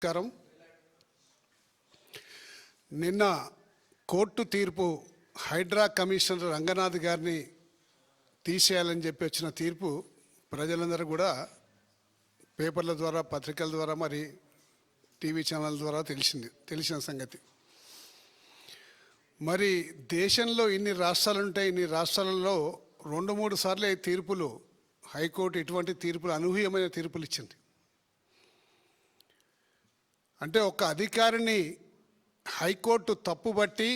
నమస్కారం. నిన్న కోర్టు తీర్పు హైడ్రా కమిషనర్ రంగనాథ్ గారిని తీసేయాలని చెప్పి వచ్చిన తీర్పు ప్రజలందరూ కూడా పేపర్ల ద్వారా, పత్రికల ద్వారా, మరి టీవీ ఛానల్ ద్వారా తెలిసిన సంగతి. మరి దేశంలో ఇన్ని రాష్ట్రాలు ఉంటాయి, ఇన్ని రాష్ట్రాలలో 2-3 సార్లు తీర్పులు హైకోర్టు ఇటువంటి తీర్పులు, అనూహ్యమైన తీర్పులు ఇచ్చింది. అంటే ఒక అధికారిని హైకోర్టు తప్పుబట్టి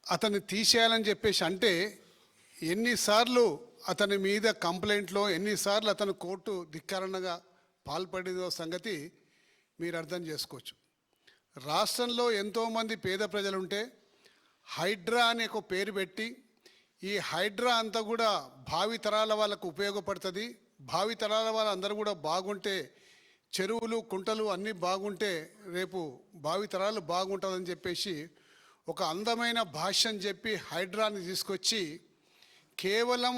అతన్ని తీసేయాలని చెప్పేసి అంటే ఎన్నిసార్లు అతని మీద కంప్లైంట్లో, ఎన్నిసార్లు అతను కోర్టు ధిక్కారణగా పాల్పడిందో సంగతి మీరు అర్థం చేసుకోవచ్చు. రాష్ట్రంలో ఎంతోమంది పేద ప్రజలుంటే హైడ్రా అనే ఒక పేరు పెట్టి, ఈ హైడ్రా అంతా కూడా భావితరాల వాళ్ళకు ఉపయోగపడుతుంది, భావితరాల వాళ్ళందరూ కూడా బాగుంటే, చెరువులు కుంటలు అన్నీ బాగుంటే రేపు భావితరాలు బాగుంటుందని చెప్పేసి ఒక అందమైన భాష్యం చెప్పి హైడ్రాని తీసుకొచ్చి కేవలం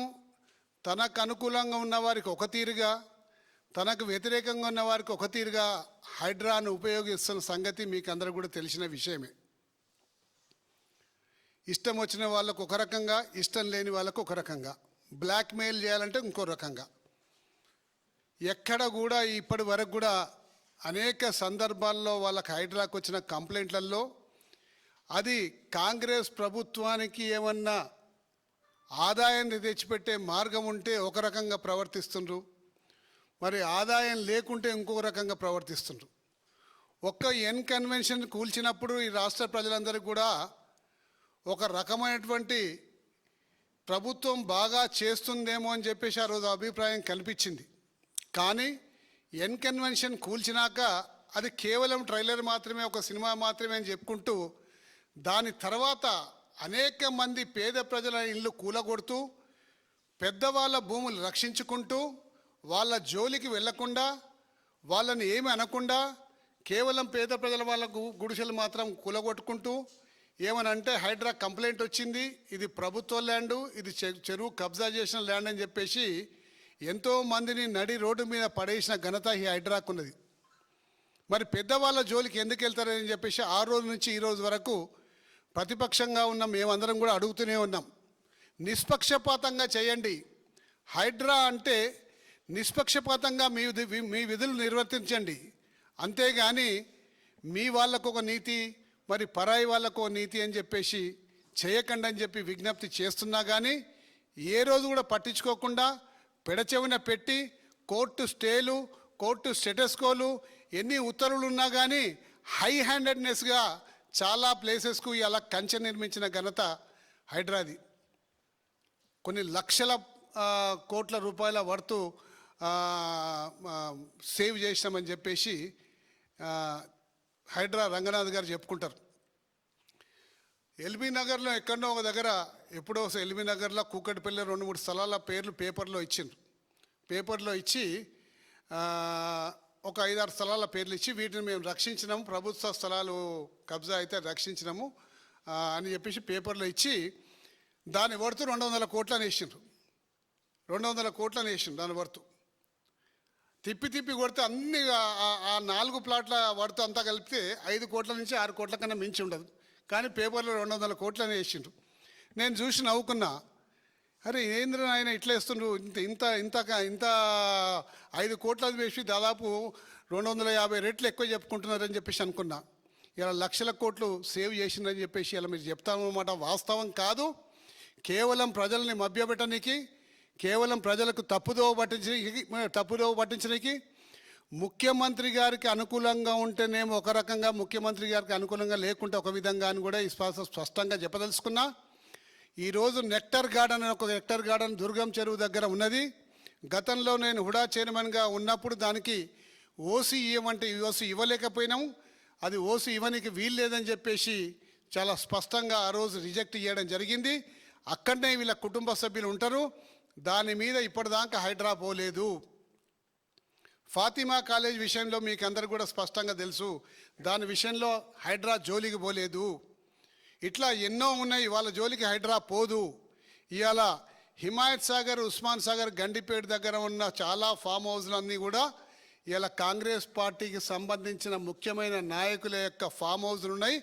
తనకు అనుకూలంగా ఉన్న వారికి ఒక తీరుగా, తనకు వ్యతిరేకంగా ఉన్న వారికి ఒక తీరుగా హైడ్రాను ఉపయోగిస్తున్న సంగతి మీకు అందరూ కూడా తెలిసిన విషయమే. ఇష్టం వచ్చిన వాళ్ళకు ఒక రకంగా, ఇష్టం లేని వాళ్ళకు ఒక రకంగా, బ్లాక్మెయిల్ చేయాలంటే ఇంకో రకంగా. ఎక్కడ కూడా ఇప్పటి వరకు కూడా అనేక సందర్భాల్లో వాళ్ళకి హైడ్రాకు వచ్చిన కంప్లైంట్లలో అది కాంగ్రెస్ ప్రభుత్వానికి ఏమన్నా ఆదాయాన్ని తెచ్చిపెట్టే మార్గం ఉంటే ఒక రకంగా ప్రవర్తిస్తుండ్రు, మరి ఆదాయం లేకుంటే ఇంకొక రకంగా ప్రవర్తిస్తుండ్రు. ఒక్క ఎన్ కన్వెన్షన్ కూల్చినప్పుడు ఈ రాష్ట్ర ప్రజలందరికీ కూడా ఒక రకమైనటువంటి ప్రభుత్వం బాగా చేస్తుందేమో అని చెప్పేసి ఆ రోజు అభిప్రాయం కల్పించింది. కానీ ఎన్ కన్వెన్షన్ కూల్చినాక అది కేవలం ట్రైలర్ మాత్రమే, ఒక సినిమా మాత్రమే అని చెప్పుకుంటూ దాని తర్వాత అనేక మంది పేద ప్రజల ఇళ్ళు కూలగొడుతూ, పెద్దవాళ్ళ భూములు రక్షించుకుంటూ, వాళ్ళ జోలికి వెళ్లకుండా, వాళ్ళని ఏమి అనకుండా కేవలం పేద ప్రజల వాళ్ళ గుడిసెలు మాత్రం కూలగొట్టుకుంటూ, ఏమనంటే హైడ్రా కంప్లైంట్ వచ్చింది, ఇది ప్రభుత్వ ల్యాండు, ఇది చెరువు కబ్జా చేసిన ల్యాండ్ అని చెప్పేసి ఎంతోమందిని నడి రోడ్డు మీద పడేసిన ఘనత ఈ హైడ్రాకు ఉన్నది. మరి పెద్దవాళ్ళ జోలికి ఎందుకు వెళ్తారని చెప్పేసి ఆ రోజు నుంచి ఈ రోజు వరకు ప్రతిపక్షంగా ఉన్న మేమందరం కూడా అడుగుతూనే ఉన్నాం. నిష్పక్షపాతంగా చేయండి. హైడ్రా అంటే నిష్పక్షపాతంగా మీ విధులు నిర్వర్తించండి, అంతేగాని మీ వాళ్ళకు ఒక నీతి, మరి పరాయి వాళ్ళకు ఒక నీతి అని చెప్పేసి చేయకండి అని చెప్పి విజ్ఞప్తి చేస్తున్నా కానీ ఏ రోజు కూడా పట్టించుకోకుండా పెడచెవిన పెట్టి కోర్టు స్టేలు, కోర్టు స్టేటస్కోలు, ఎన్ని ఉత్తర్వులు ఉన్నా కానీ హై హ్యాండెడ్నెస్గా చాలా ప్లేసెస్కు ఇలా కంచె నిర్మించిన ఘనత హైడ్రాది. కొన్ని లక్షల కోట్ల రూపాయల వర్తు సేవ్ చేసినామని చెప్పేసి హైడ్రా రంగనాథ్ గారు చెప్పుకుంటారు. ఎల్బీ నగర్లో ఎక్కడో ఒక దగ్గర, ఎప్పుడో ఎల్బీ నగర్లో కూకట్పల్లి 2-3 స్థలాల పేర్లు పేపర్లో ఇచ్చిండ్రు. పేపర్లో ఇచ్చి ఒక 5-6 స్థలాల పేర్లు ఇచ్చి వీటిని మేము రక్షించినాము, ప్రభుత్వ స్థలాలు కబ్జా అయితే రక్షించినాము అని చెప్పేసి పేపర్లో ఇచ్చి దాని వర్తు 200 కోట్లని వేసిండ్రు. 200 కోట్లని వేసిండ్రు దాని వర్తు. తిప్పి కొడితే అన్ని ఆ 4 ప్లాట్ల వర్తు అంతా కలిపితే 5 కోట్ల నుంచి 6 కోట్ల కన్నా మించి ఉండదు. కానీ పేపర్లో 200 కోట్లని వేసిండ్రు. నేను చూసి నవ్వుకున్నా, అరే ఏంద్ర ఆయన ఇట్లా వేస్తుండ్రు, ఇంత 5 కోట్లది వేసి దాదాపు 250 రెట్లు ఎక్కువ చెప్పుకుంటున్నారని చెప్పేసి అనుకున్నా. ఇలా లక్షల కోట్లు సేవ్ చేసిందని చెప్పేసి ఇలా మీరు చెప్తామన్నమాట. వాస్తవం కాదు. కేవలం ప్రజల్ని మభ్యపెట్టడానికి, కేవలం ప్రజలకు తప్పుదోవ పట్టించడానికి ముఖ్యమంత్రి గారికి అనుకూలంగా ఉంటేనేమో ఒక రకంగా, ముఖ్యమంత్రి గారికి అనుకూలంగా లేకుంటే ఒక విధంగా అని కూడా ఈ స్పష్టంగా చెప్పదలుచుకున్నా. ఈరోజు నెక్టర్ గార్డెన్ అని ఒక నెక్టర్ గార్డెన్ దుర్గం చెరువు దగ్గర ఉన్నది. గతంలో నేను హుడా చైర్మన్గా ఉన్నప్పుడు దానికి ఓసీ ఇవ్వమంటే ఓసీ ఇవ్వలేకపోయినాము. అది ఓసీ ఇవ్వనికి వీలు లేదని చెప్పేసి చాలా స్పష్టంగా ఆ రోజు రిజెక్ట్ చేయడం జరిగింది. అక్కడనే వీళ్ళ కుటుంబ సభ్యులు ఉంటారు. దాని మీద ఇప్పటిదాకా హైడ్రా పోలేదు. ఫాతిమా కాలేజ్ విషయంలో మీకు అందరు కూడా స్పష్టంగా తెలుసు, దాని విషయంలో హైడ్రా జోలికి పోలేదు. ఇట్లా ఎన్నో ఉన్నాయి, వాళ్ళ జోలికి హైడ్రా పోదు. ఇవాళ హిమాయత్ సాగర్, ఉస్మాన్ సాగర్, గండిపేట దగ్గర ఉన్న చాలా ఫామ్ హౌస్లన్నీ కూడా ఇలా కాంగ్రెస్ పార్టీకి సంబంధించిన ముఖ్యమైన నాయకుల యొక్క ఫామ్ హౌస్లు ఉన్నాయి.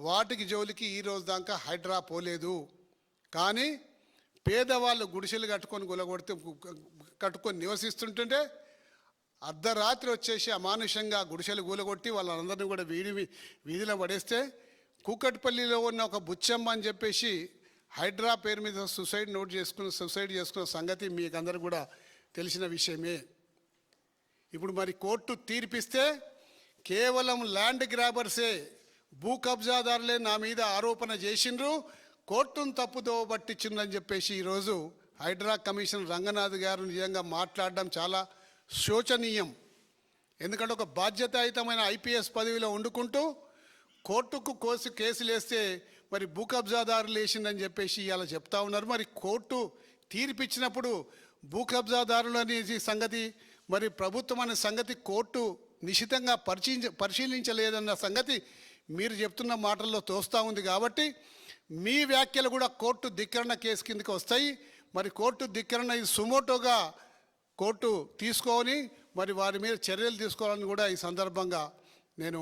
వాటికి జోలికి ఈ రోజు దాకా హైడ్రా పోలేదు. కానీ పేదవాళ్ళు గుడిసెలు కట్టుకొని నివసిస్తుంటుంటే అర్ధరాత్రి వచ్చేసి అమానుషంగా గుడిసెలు కూలగొట్టి వాళ్ళందరినీ కూడా వీధిలో పడేస్తే కూకట్పల్లిలో ఉన్న ఒక బుచ్చమ్మ అని చెప్పేసి హైడ్రా పేరు మీద సూసైడ్ చేసుకున్న సంగతి మీకు అందరూ కూడా తెలిసిన విషయమే. ఇప్పుడు మరి కోర్టు తీర్పిస్తే కేవలం ల్యాండ్ గ్రాబర్సే, భూ కబ్జాదారులే నా మీద ఆరోపణ చేసిండ్రు, కోర్టును తప్పుదోవ పట్టించిందని చెప్పేసి ఈరోజు హైడ్రా కమిషనర్ రంగనాథ్ గారు నిజంగా మాట్లాడడం చాలా శోచనీయం. ఎందుకంటే ఒక బాధ్యతాయుతమైన ఐపీఎస్ పదవిలో వండుకుంటూ కోర్టుకు కేసులు వేస్తే మరి భూ కబ్జాదారులు వేసిందని చెప్పేసి ఇలా చెప్తా ఉన్నారు. మరి కోర్టు తీర్పిచ్చినప్పుడు భూ కబ్జాదారులు అనే సంగతి, మరి ప్రభుత్వం అనే సంగతి కోర్టు నిశితంగా పరిశీలించలేదన్న సంగతి మీరు చెప్తున్న మాటల్లో తోస్తూ ఉంది. కాబట్టి మీ వ్యాఖ్యలు కూడా కోర్టు ధిక్కరణ కేసు కిందకి వస్తాయి. మరి కోర్టు ధిక్కరణ ఇది సుమోటోగా కోర్టు తీసుకొని మరి వారి మీద చర్యలు తీసుకోవాలని కూడా ఈ సందర్భంగా నేను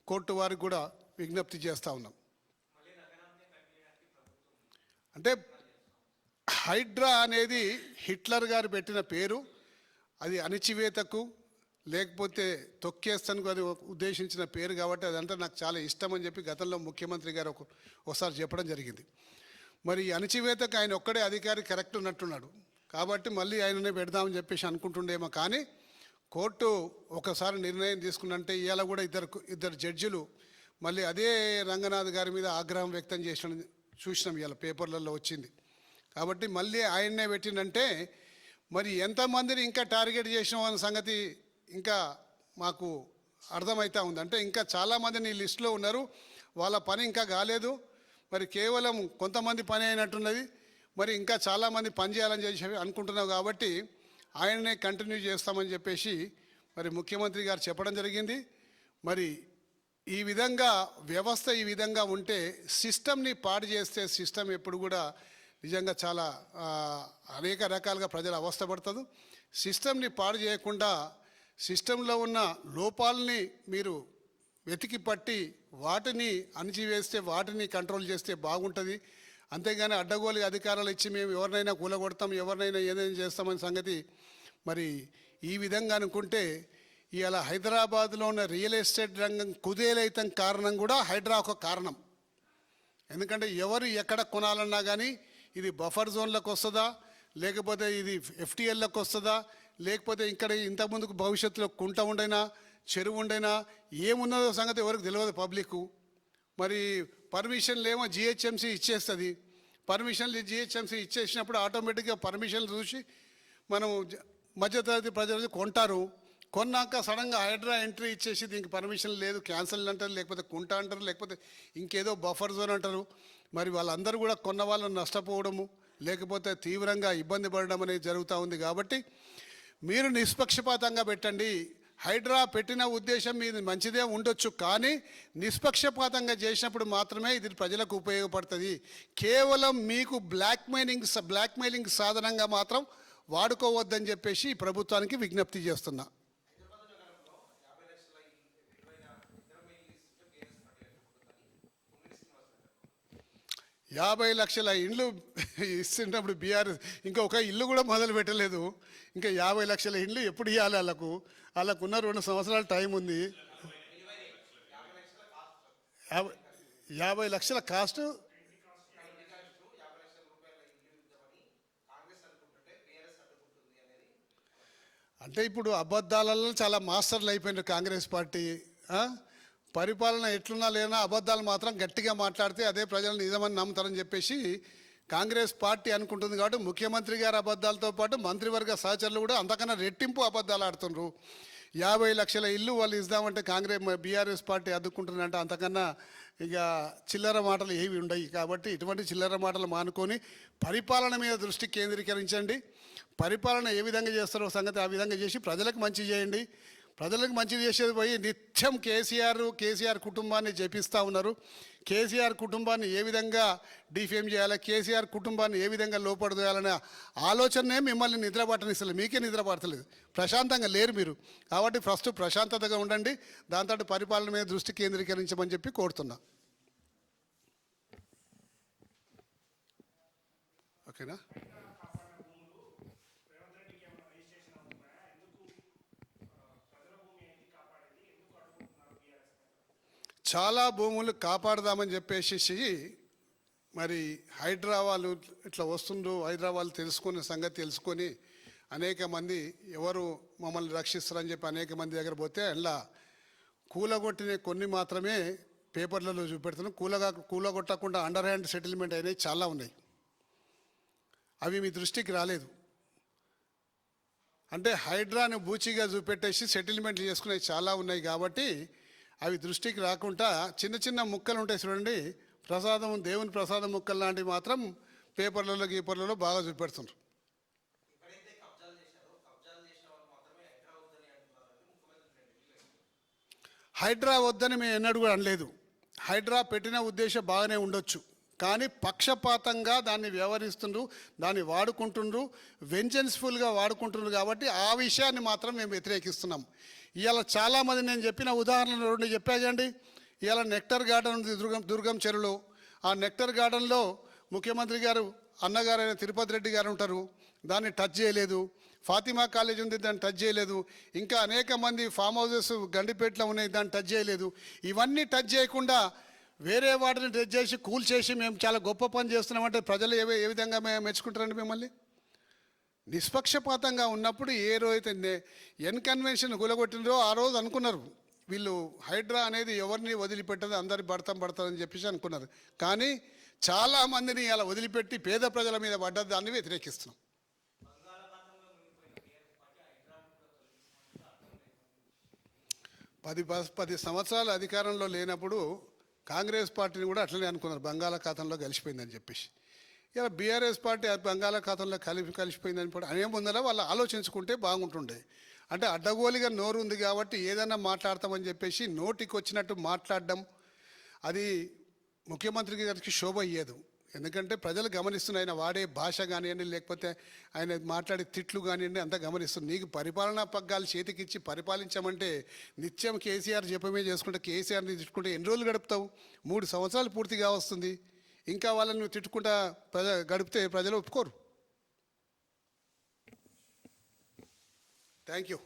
కోర్టు వారికి కూడా విజ్ఞప్తి చేస్తూ ఉన్నాం. అంటే హైడ్రా అనేది హిట్లర్ గారు పెట్టిన పేరు. అది అణచివేతకు లేకపోతే తొక్కేస్తానికి అది ఉద్దేశించిన పేరు కాబట్టి అదంటే నాకు చాలా ఇష్టం అని చెప్పి గతంలో ముఖ్యమంత్రి గారు ఒకసారి చెప్పడం జరిగింది. మరి అణచివేతకు ఆయన ఒక్కడే అధికారి కరెక్ట్ ఉన్నట్టున్నాడు కాబట్టి మళ్ళీ ఆయననే పెడదామని చెప్పేసి అనుకుంటుండేమో. కానీ కోర్టు ఒకసారి నిర్ణయం తీసుకున్నంటే ఇవాళ కూడా ఇద్దరు జడ్జిలు మళ్ళీ అదే రంగనాథ్ గారి మీద ఆగ్రహం వ్యక్తం చూసినాం, ఇవాళ పేపర్లలో వచ్చింది. కాబట్టి మళ్ళీ ఆయన్నే పెట్టిందంటే మరి ఎంతమందిని ఇంకా టార్గెట్ చేసినాం అన్న సంగతి ఇంకా మాకు అర్థమవుతూ ఉంది. అంటే ఇంకా చాలామంది ఈ లిస్టులో ఉన్నారు, వాళ్ళ పని ఇంకా కాలేదు. మరి కేవలం కొంతమంది పని అయినట్టున్నది, మరి ఇంకా చాలామంది పని చేయాలని చెప్పి అనుకుంటున్నావు కాబట్టి ఆయననే కంటిన్యూ చేస్తామని చెప్పేసి మరి ముఖ్యమంత్రి గారు చెప్పడం జరిగింది. మరి ఈ విధంగా వ్యవస్థ ఈ విధంగా ఉంటే సిస్టమ్ని పాడు చేస్తే సిస్టమ్ ఎప్పుడు కూడా నిజంగా చాలా అనేక రకాలుగా ప్రజలు అవస్థపడుతుంది. సిస్టమ్ని పాడు చేయకుండా సిస్టంలో ఉన్న లోపాలని మీరు వెతికి పట్టి వాటిని అణిచివేస్తే వాటిని కంట్రోల్ చేస్తే బాగుంటుంది. అంతేగాని అడ్డగోలు అధికారాలు ఇచ్చి మేము ఎవరినైనా కూలగొడతాం, ఎవరినైనా ఏదైనా చేస్తామనే సంగతి మరి ఈ విధంగా అనుకుంటే ఇవాళ హైదరాబాద్లో ఉన్న రియల్ ఎస్టేట్ రంగం కుదేలైతం కారణం కూడా హైడ్రా ఒక కారణం. ఎందుకంటే ఎవరు ఎక్కడ కొనాలన్నా కానీ ఇది బఫర్ జోన్లకు వస్తుందా, లేకపోతే ఇది ఎఫ్టీఎల్లకు వస్తుందా, లేకపోతే ఇక్కడ ఇంతకుముందుకు భవిష్యత్తులో కుంట ఉండైనా చెరువు ఉండైనా ఏమున్నదో సంగతి ఎవరికి తెలియదు పబ్లిక్. మరి పర్మిషన్లు ఏమో జిహెచ్ఎంసీ ఇచ్చేస్తుంది. పర్మిషన్లు జిహెచ్ఎంసీ ఇచ్చేసినప్పుడు ఆటోమేటిక్గా పర్మిషన్లు చూసి మనం మధ్యతరగతి ప్రజలు కొంటారు. కొన్నాక సడన్గా హైడ్రా ఎంట్రీ ఇచ్చేసి దీనికి పర్మిషన్ లేదు క్యాన్సిల్ అంటారు, లేకపోతే కుంట అంటారు, లేకపోతే ఇంకేదో బఫర్ జోన్ అంటారు. మరి వాళ్ళందరూ కూడా కొన్న వాళ్ళని నష్టపోవడము లేకపోతే తీవ్రంగా ఇబ్బంది పడడం అనేది జరుగుతూ ఉంది. కాబట్టి మీరు నిష్పక్షపాతంగా పెట్టండి. హైడ్రా పెట్టిన ఉద్దేశం మీది మంచిదే ఉండొచ్చు, కానీ నిష్పక్షపాతంగా చేసినప్పుడు మాత్రమే ఇది ప్రజలకు ఉపయోగపడుతుంది. కేవలం మీకు బ్లాక్మెయిలింగ్ సాధనంగా మాత్రం వాడుకోవద్దని చెప్పేసి ప్రభుత్వానికి విజ్ఞప్తి చేస్తున్నా. 50 లక్షల ఇండ్లు ఇస్తున్నప్పుడు బీఆర్ఎస్ ఇంకా ఒక ఇల్లు కూడా మొదలు పెట్టలేదు. ఇంకా 50 లక్షల ఇండ్లు ఎప్పుడు ఇవ్వాలి? వాళ్ళకున్న 2 సంవత్సరాల టైం ఉంది. 50 లక్షల కాస్ట్ అంటే ఇప్పుడు అబద్ధాలలో చాలా మాస్టర్లు అయిపోయినారు కాంగ్రెస్ పార్టీ. పరిపాలన ఎట్లున్నా లేనా అబద్ధాలు మాత్రం గట్టిగా మాట్లాడితే అదే ప్రజలు నిజమని నమ్ముతారని చెప్పేసి కాంగ్రెస్ పార్టీ అనుకుంటుంది. కాబట్టి ముఖ్యమంత్రి గారి అబద్ధాలతో పాటు మంత్రివర్గ సహచరులు కూడా అంతకన్నా రెట్టింపు అబద్ధాలు ఆడుతున్నారు. 50 లక్షల ఇల్లు వాళ్ళు ఇద్దామంటే బీఆర్ఎస్ పార్టీ అద్దుకుంటుందంటే అంతకన్నా ఇక చిల్లర మాటలు ఏవి ఉండవు. కాబట్టి ఇటువంటి చిల్లర మాటలు మానుకొని పరిపాలన మీద దృష్టి కేంద్రీకరించండి. పరిపాలన ఏ విధంగా చేస్తారో సంగతి ఆ విధంగా చేసి ప్రజలకు మంచి చేయండి. ప్రజలకు మంచిది చేసేది పోయి నిత్యం కేసీఆర్ కుటుంబాన్ని జపిస్తూ ఉన్నారు. కేసీఆర్ కుటుంబాన్ని ఏ విధంగా డిఫేమ్ చేయాలి, కేసీఆర్ కుటుంబాన్ని ఏ విధంగా లోపడదోయాలనే ఆలోచనే మిమ్మల్ని నిద్ర పట్టనిస్తలేదు. మీకే నిద్ర పడతలేదు, ప్రశాంతంగా లేరు మీరు. కాబట్టి ఫస్ట్ ప్రశాంతతగా ఉండండి, దాంతో పరిపాలన మీద దృష్టి కేంద్రీకరించమని చెప్పి కోరుతున్నా. ఓకేనా? చాలా భూములు కాపాడదామని చెప్పేసి మరి హైదరాబాద్ ఇట్లా వస్తుండ్రు, హైదరాబాద్ తెలుసుకునే సంగతి తెలుసుకొని అనేక మంది ఎవరు మమ్మల్ని రక్షిస్తారని చెప్పి అనేక మంది దగ్గర పోతే అలా కూలగొట్టిన కొన్ని మాత్రమే పేపర్లలో చూపెడుతున్నాం. కూలగొట్టకుండా అండర్ హ్యాండ్ సెటిల్మెంట్ అయినవి చాలా ఉన్నాయి. అవి మీ దృష్టికి రాలేదు. అంటే హైడ్రాను బూచిగా చూపెట్టేసి సెటిల్మెంట్లు చేసుకునేవి చాలా ఉన్నాయి. కాబట్టి అవి దృష్టికి రాకుండా చిన్న చిన్న ముక్కలు ఉంటాయి చూడండి, ప్రసాదం, దేవుని ప్రసాదం ముక్కలు లాంటివి మాత్రం గీపర్లలో బాగా చూపెడుతున్నారు. హైడ్రా వద్దని మేము ఎన్నడూ కూడా అనలేదు. హైడ్రా పెట్టిన ఉద్దేశం బాగానే ఉండొచ్చు, కానీ పక్షపాతంగా దాన్ని వ్యవహరిస్తుండ్రు, దాన్ని వాడుకుంటుండ్రు, వెంజెన్స్ఫుల్గా వాడుకుంటున్నారు. కాబట్టి ఆ విషయాన్ని మాత్రం మేము వ్యతిరేకిస్తున్నాం. ఇవాళ చాలామంది నేను చెప్పిన ఉదాహరణలు రెండు చెప్పాకండి. ఇవాళ నెక్టర్ గార్డెన్ ఉంది దుర్గం చెరువులో. ఆ నెక్టర్ గార్డెన్లో ముఖ్యమంత్రి గారు అన్నగారైన తిరుపతి రెడ్డి గారు ఉంటారు, దాన్ని టచ్ చేయలేదు. ఫాతిమా కాలేజ్ ఉంది, దాన్ని టచ్ చేయలేదు. ఇంకా అనేక మంది ఫామ్ హౌసెస్ గండిపేటలో ఉన్నాయి, దాన్ని టచ్ చేయలేదు. ఇవన్నీ టచ్ చేయకుండా వేరే వాటిని టచ్ చేసి కూల్ చేసి మేము చాలా గొప్ప పని చేస్తున్నామంటే ప్రజలు ఏ విధంగా మేము మెచ్చుకుంటారండి మిమ్మల్ని? నిష్పక్షపాతంగా ఉన్నప్పుడు ఏ రోజైతే కన్వెన్షన్ గులగొట్టినరో ఆ రోజు అనుకున్నారు వీళ్ళు హైడ్రా అనేది ఎవరిని వదిలిపెట్టదు, అందరి పడతారని చెప్పేసి అనుకున్నారు. కానీ చాలామందిని అలా వదిలిపెట్టి పేద ప్రజల మీద పడ్డ దాన్ని వ్యతిరేకిస్తున్నాం. పది సంవత్సరాలు అధికారంలో లేనప్పుడు కాంగ్రెస్ పార్టీని కూడా అట్లనే అనుకున్నారు, బంగాళాఖాతంలో కలిసిపోయిందని చెప్పేసి. ఇలా బీఆర్ఎస్ పార్టీ బంగాళాఖాతంలో కలిసిపోయిందని కూడా అనేముందరో వాళ్ళు ఆలోచించుకుంటే బాగుంటుండే. అంటే అడ్డగోలిగా నోరు ఉంది కాబట్టి ఏదైనా మాట్లాడతామని చెప్పేసి నోటికి వచ్చినట్టు మాట్లాడడం అది ముఖ్యమంత్రి గారికి శోభ అయ్యేదు. ఎందుకంటే ప్రజలు గమనిస్తున్న ఆయన వాడే భాష కానివ్వండి, లేకపోతే ఆయన మాట్లాడే తిట్లు కానివ్వండి, అంతా గమనిస్తుంది. నీకు పరిపాలనా పగ్గాలు చేతికిచ్చి పరిపాలించమంటే నిత్యం కేసీఆర్ జపమే చేసుకుంటే కేసీఆర్ని తిట్టుకుంటే ఎన్ని రోజులు గడుపుతావు? 3 సంవత్సరాలు పూర్తిగా వస్తుంది. ఇంకా వాళ్ళని నువ్వు తిట్టుకుంటా గడిపితే ప్రజలు ఒప్పుకోరు. Thank you.